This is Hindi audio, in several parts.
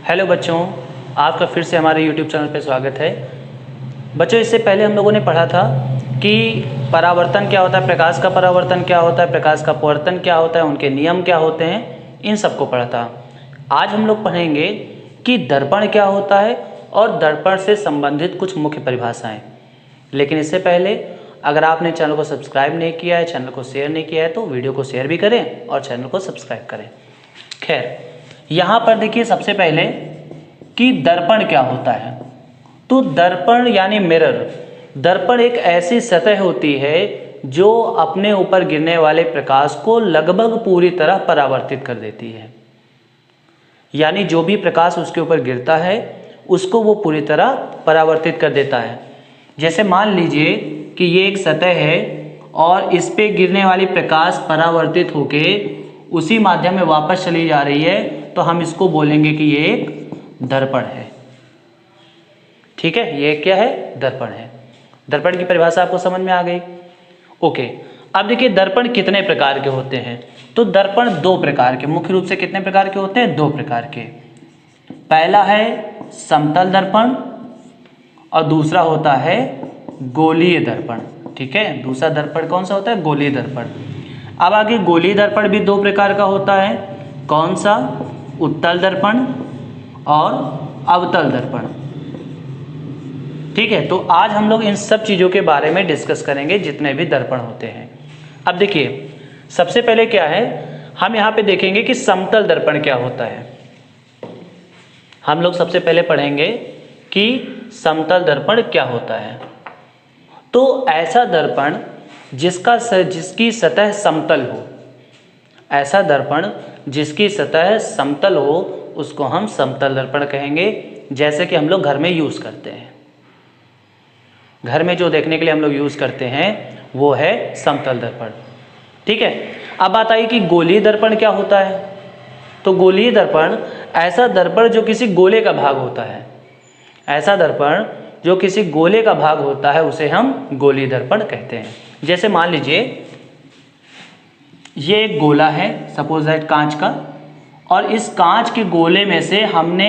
हेलो बच्चों, आपका फिर से हमारे YouTube चैनल पर स्वागत है। बच्चों, इससे पहले हम लोगों ने पढ़ा था कि परावर्तन क्या होता है, प्रकाश का परावर्तन क्या होता है, प्रकाश का अपवर्तन क्या होता है, उनके नियम क्या होते हैं, इन सब को पढ़ा था। आज हम लोग पढ़ेंगे कि दर्पण क्या होता है और दर्पण से संबंधित कुछ मुख्य परिभाषाएँ। लेकिन इससे पहले अगर आपने चैनल को सब्सक्राइब नहीं किया है, चैनल को शेयर नहीं किया है, तो वीडियो को शेयर भी करें और चैनल को सब्सक्राइब करें। खैर, यहाँ पर देखिए सबसे पहले कि दर्पण क्या होता है। तो दर्पण यानी मिरर, दर्पण एक ऐसी सतह होती है जो अपने ऊपर गिरने वाले प्रकाश को लगभग पूरी तरह परावर्तित कर देती है। यानी जो भी प्रकाश उसके ऊपर गिरता है उसको वो पूरी तरह परावर्तित कर देता है। जैसे मान लीजिए कि ये एक सतह है और इस पे गिरने वाली प्रकाश परावर्तित होके उसी माध्यम में वापस चली जा रही है, तो हम इसको बोलेंगे कि ये एक दर्पण है। ठीक है, ये क्या है? दर्पण है। दर्पण की परिभाषा आपको समझ में आ गई? ओके, अब देखिए दर्पण कितने प्रकार के होते हैं। तो दर्पण दो प्रकार के, मुख्य रूप से कितने प्रकार के होते हैं? दो प्रकार के। पहला है समतल दर्पण और दूसरा होता है गोलीय दर्पण। ठीक है, दूसरा दर्पण कौन सा होता है? गोलीय दर्पण। अब आगे गोलीय दर्पण भी दो प्रकार का होता है। कौन सा? उत्तल दर्पण और अवतल दर्पण। ठीक है, तो आज हम लोग इन सब चीज़ों के बारे में डिस्कस करेंगे, जितने भी दर्पण होते हैं। अब देखिए सबसे पहले क्या है, हम यहाँ पे देखेंगे कि समतल दर्पण क्या होता है। हम लोग सबसे पहले पढ़ेंगे कि समतल दर्पण क्या होता है। तो ऐसा दर्पण जिसकी सतह समतल हो, ऐसा दर्पण जिसकी सतह समतल हो उसको हम समतल दर्पण कहेंगे। जैसे कि हम लोग घर में यूज़ करते हैं, घर में जो देखने के लिए हम लोग यूज़ करते हैं वो है समतल दर्पण। ठीक है, अब बात आई कि गोलीय दर्पण क्या होता है। तो गोलीय दर्पण ऐसा दर्पण जो किसी गोले का भाग होता है, ऐसा दर्पण जो किसी गोले का भाग होता है उसे हम गोलीय दर्पण कहते हैं। जैसे मान लीजिए ये एक गोला है, सपोज दैट कांच का, और इस कांच के गोले में से हमने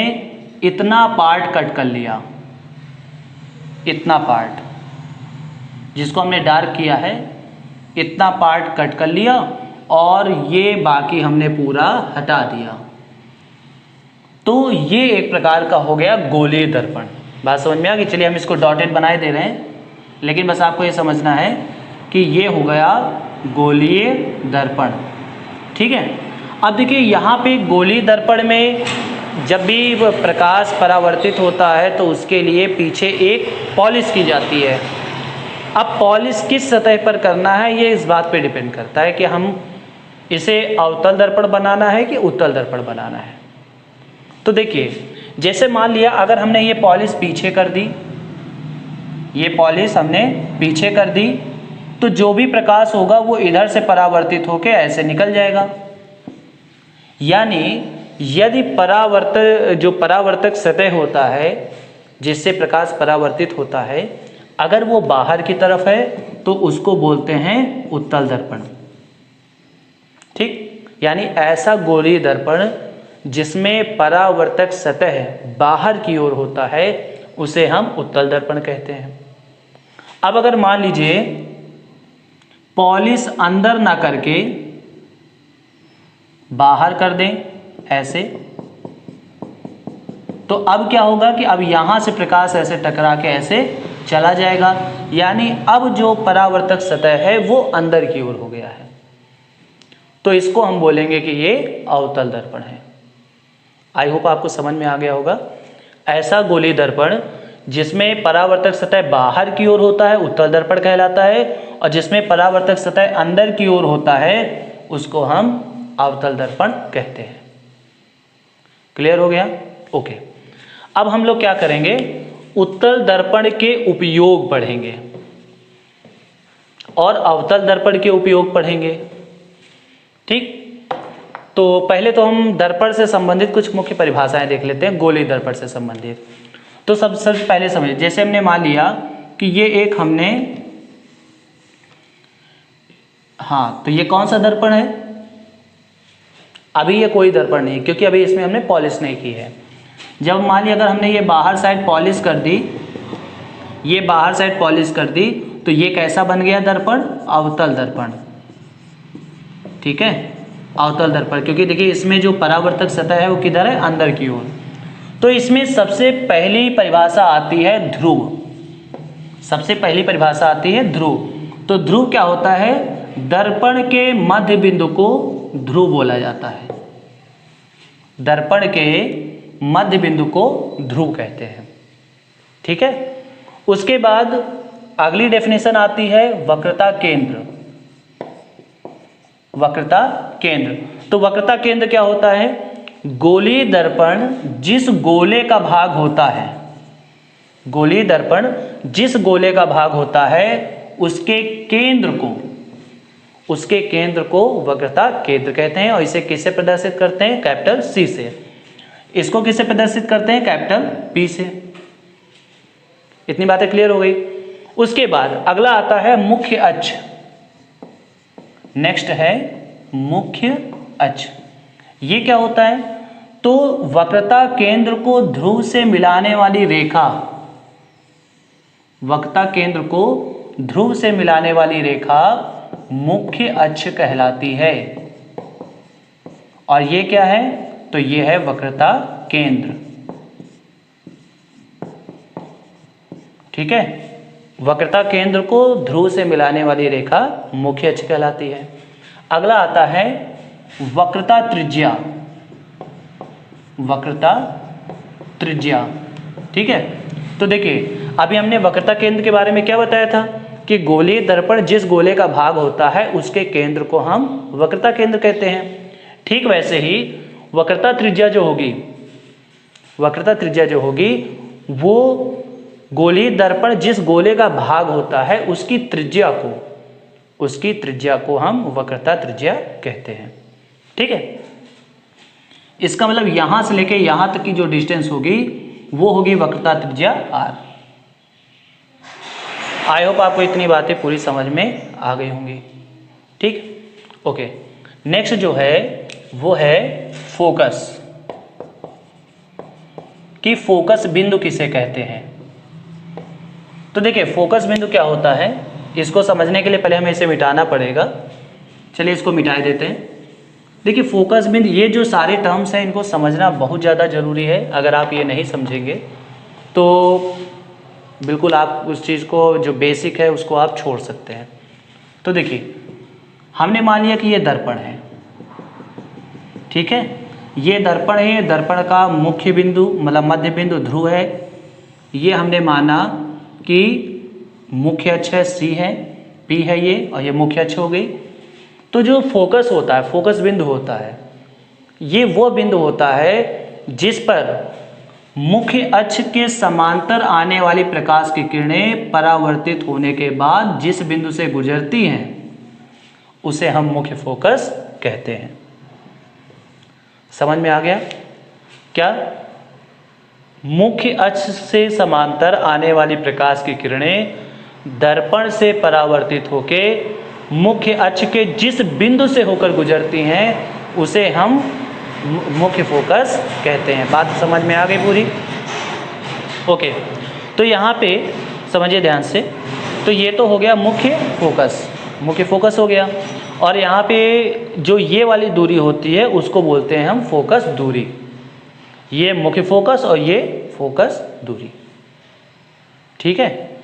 इतना पार्ट कट कर लिया, इतना पार्ट जिसको हमने डार्क किया है, इतना पार्ट कट कर लिया और ये बाकी हमने पूरा हटा दिया। तो ये एक प्रकार का हो गया गोलीय दर्पण। बात समझ में आ गई? चलिए हम इसको डॉटेड बनाए दे रहे हैं, लेकिन बस आपको ये समझना है कि ये हो गया गोलीय दर्पण। ठीक है, अब देखिए यहाँ पे गोलीय दर्पण में जब भी प्रकाश परावर्तित होता है तो उसके लिए पीछे एक पॉलिश की जाती है। अब पॉलिश किस सतह पर करना है ये इस बात पे डिपेंड करता है कि हम इसे अवतल दर्पण बनाना है कि उत्तल दर्पण बनाना है। तो देखिए जैसे मान लिया अगर हमने ये पॉलिश पीछे कर दी, ये पॉलिश हमने पीछे कर दी, तो जो भी प्रकाश होगा वो इधर से परावर्तित होकर ऐसे निकल जाएगा। यानी यदि परावर्तक सतह होता है जिससे प्रकाश परावर्तित होता है, अगर वो बाहर की तरफ है तो उसको बोलते हैं उत्तल दर्पण। ठीक, यानी ऐसा गोलीय दर्पण जिसमें परावर्तक सतह बाहर की ओर होता है उसे हम उत्तल दर्पण कहते हैं। अब अगर मान लीजिए पॉलिश अंदर ना करके बाहर कर दें ऐसे, तो अब क्या होगा कि अब यहां से प्रकाश ऐसे टकरा के ऐसे चला जाएगा। यानी अब जो परावर्तक सतह है वो अंदर की ओर हो गया है, तो इसको हम बोलेंगे कि ये अवतल दर्पण है। आई होप आपको समझ में आ गया होगा। ऐसा गोलीय दर्पण जिसमें परावर्तक सतह बाहर की ओर होता है उत्तल दर्पण कहलाता है, और जिसमें परावर्तक सतह अंदर की ओर होता है उसको हम अवतल दर्पण कहते हैं। क्लियर हो गया? ओके, अब हम लोग क्या करेंगे, उत्तल दर्पण के उपयोग पढ़ेंगे और अवतल दर्पण के उपयोग पढ़ेंगे। ठीक, तो पहले तो हम दर्पण से संबंधित कुछ मुख्य परिभाषाएं देख लेते हैं, गोलीय दर्पण से संबंधित। तो सबसे पहले समझिए, जैसे हमने मान लिया कि ये एक हमने, हाँ, तो ये कौन सा दर्पण है? अभी ये कोई दर्पण नहीं, क्योंकि अभी इसमें हमने पॉलिश नहीं की है। जब मान लिया अगर हमने ये बाहर साइड पॉलिश कर दी, ये बाहर साइड पॉलिश कर दी, तो ये कैसा बन गया दर्पण? अवतल दर्पण। ठीक है, अवतल दर्पण, क्योंकि देखिए इसमें जो परावर्तक सतह है वो किधर है? अंदर की ओर। तो इसमें सबसे पहली परिभाषा आती है ध्रुव। सबसे पहली परिभाषा आती है ध्रुव। तो ध्रुव क्या होता है? दर्पण के मध्य बिंदु को ध्रुव बोला जाता है। दर्पण के मध्य बिंदु को ध्रुव कहते हैं। ठीक है, उसके बाद अगली डेफिनेशन आती है वक्रता केंद्र। वक्रता केंद्र, तो वक्रता केंद्र क्या होता है? गोलीय दर्पण जिस गोले का भाग होता है, गोलीय दर्पण जिस गोले का भाग होता है उसके केंद्र को वक्रता केंद्र कहते हैं। और इसे किससे प्रदर्शित करते हैं? कैपिटल सी से। इसको किससे प्रदर्शित करते हैं? कैपिटल पी से। इतनी बातें क्लियर हो गई। उसके बाद अगला आता है मुख्य अक्ष। नेक्स्ट है मुख्य अक्ष। ये क्या होता है? तो वक्रता केंद्र को ध्रुव से मिलाने वाली रेखा, वक्रता केंद्र को ध्रुव से मिलाने वाली रेखा मुख्य अक्ष कहलाती है। और ये क्या है? तो ये है वक्रता केंद्र। ठीक है, वक्रता केंद्र को ध्रुव से मिलाने वाली रेखा मुख्य अक्ष कहलाती है। अगला आता है वक्रता त्रिज्या। वक्रता त्रिज्या। ठीक है, तो देखिए अभी हमने वक्रता केंद्र के बारे में क्या बताया था कि गोलीय दर्पण जिस गोले का भाग होता है उसके केंद्र को हम वक्रता केंद्र कहते हैं। ठीक वैसे ही वक्रता त्रिज्या जो होगी, वक्रता त्रिज्या जो होगी वो गोलीय दर्पण जिस गोले का भाग होता है उसकी त्रिज्या को हम वक्रता त्रिज्या कहते हैं। ठीक है, इसका मतलब यहां से लेके यहां तक की जो डिस्टेंस होगी वो होगी वक्रता त्रिज्या r। आई होप आपको इतनी बातें पूरी समझ में आ गई होंगी। ठीक, ओके। नेक्स्ट जो है वो है फोकस, कि फोकस बिंदु किसे कहते हैं। तो देखिए फोकस बिंदु क्या होता है, इसको समझने के लिए पहले हमें इसे मिटाना पड़ेगा। चलिए इसको मिटा देते हैं। देखिए फोकस बिंदु, ये जो सारे टर्म्स हैं इनको समझना बहुत ज़्यादा ज़रूरी है। अगर आप ये नहीं समझेंगे तो बिल्कुल आप उस चीज़ को जो बेसिक है उसको आप छोड़ सकते हैं। तो देखिए हमने मान लिया कि ये दर्पण है। ठीक है, ये दर्पण है, दर्पण का मुख्य बिंदु मतलब मध्य बिंदु ध्रुव है। ये हमने माना कि मुख्य अक्ष है, सी है, पी है ये, और ये मुख्य अक्ष हो गई। तो जो फोकस होता है, फोकस बिंदु होता है, ये वो बिंदु होता है जिस पर मुख्य अक्ष के समांतर आने वाली प्रकाश की किरणें परावर्तित होने के बाद जिस बिंदु से गुजरती हैं उसे हम मुख्य फोकस कहते हैं। समझ में आ गया क्या? मुख्य अक्ष से समांतर आने वाली प्रकाश की किरणें दर्पण से परावर्तित होके मुख्य अक्ष के जिस बिंदु से होकर गुजरती हैं उसे हम मुख्य फोकस कहते हैं। बात समझ में आ गई पूरी? ओके, तो यहाँ पे समझिए ध्यान से। तो ये तो हो गया मुख्य फोकस, मुख्य फोकस हो गया। और यहाँ पे जो ये वाली दूरी होती है उसको बोलते हैं हम फोकस दूरी। ये मुख्य फोकस और ये फोकस दूरी। ठीक है,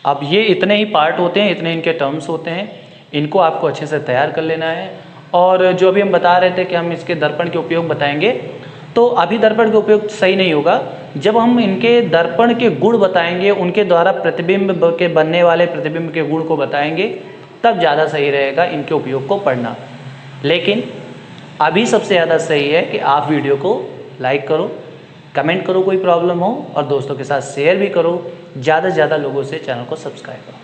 अब ये इतने ही पार्ट होते हैं, इतने इनके टर्म्स होते हैं, इनको आपको अच्छे से तैयार कर लेना है। और जो अभी हम बता रहे थे कि हम इसके दर्पण के उपयोग बताएंगे, तो अभी दर्पण के उपयोग सही नहीं होगा। जब हम इनके दर्पण के गुण बताएंगे, उनके द्वारा प्रतिबिंब के बनने वाले प्रतिबिंब के गुण को बताएंगे, तब ज़्यादा सही रहेगा इनके उपयोग को पढ़ना। लेकिन अभी सबसे ज़्यादा सही है कि आप वीडियो को लाइक करो, कमेंट करो कोई प्रॉब्लम हो, और दोस्तों के साथ शेयर भी करो, ज़्यादा से ज़्यादा लोगों से चैनल को सब्सक्राइब करो।